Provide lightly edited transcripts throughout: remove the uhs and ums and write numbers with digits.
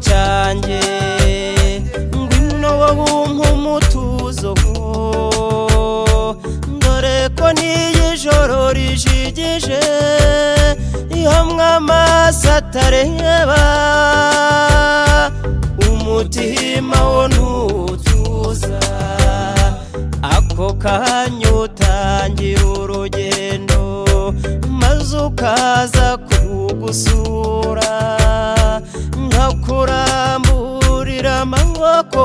cyanjye ngwino wumpa umutuzo dore ko niyi joro rijigije hamwe amaso atareba umutima wo ntutuza ako kanya utangira urugendo maze ukaza kugusura nkakuramburira amaboko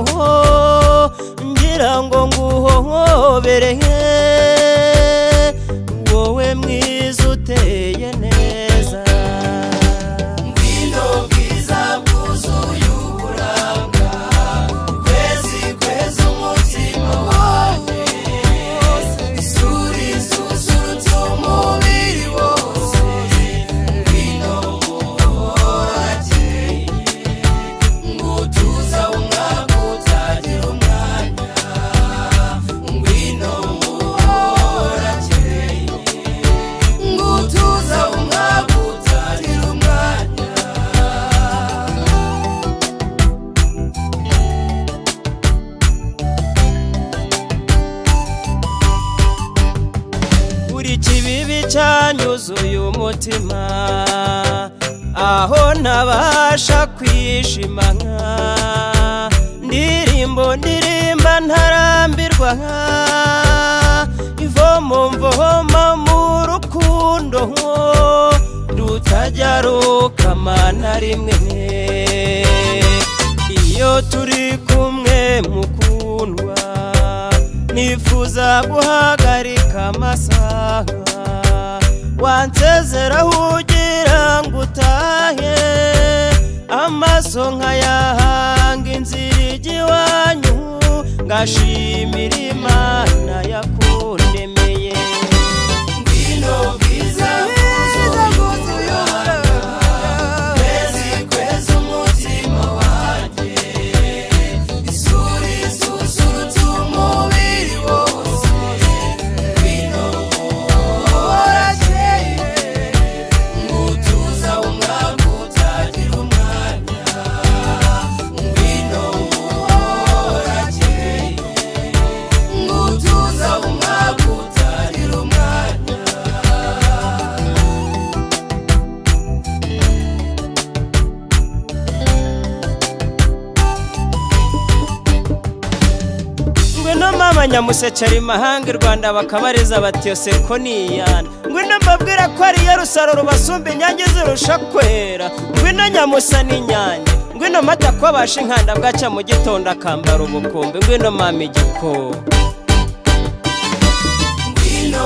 ngira ngo nguhobere wowe mwiza uteye neza ngwino bwiza bwuzuye uburanga kwezi kwezi umutima wanjye isuri susurutse umubiri wose ngwino muhorakeye ngutuza umwaka utagira umwanya ngwino muhorakeye ngutuza umwaka utagira umwanya buri kibibi cyanyuzuye umutima aho ntabasha kwishima ndirimba ntarambirwa ivomo mvoma mu rukundo rutajya rukama na rimwe iyo turi kumwe mukundwa nifuza guhagarika amasaha wansezeraho ugira ngo utahe amaso nkayahanga inzira ijya iwanyu ngashimira Imana yakundemeye ngwino bwiza bwuzuye kwezi kwezi umutima wanjye isuri susurutse umubiri wose ngwino muhorakeye ngutuza umwaka utagira umwanya ngwino muhorakeye ngutuza umwaka utagira umwanya ngwino mama nyamusekera imahanga i Rwanda bakabariza bati yose ko niyana ngwino mbabwira ko ariyo rusaro rubasumba inyange zirusha kwera ngwino nyamusa n'inyange ngwino mata ko abasha inkanda bwaca mu gitondo akambara ubukombe ngwino mama igiko ngwino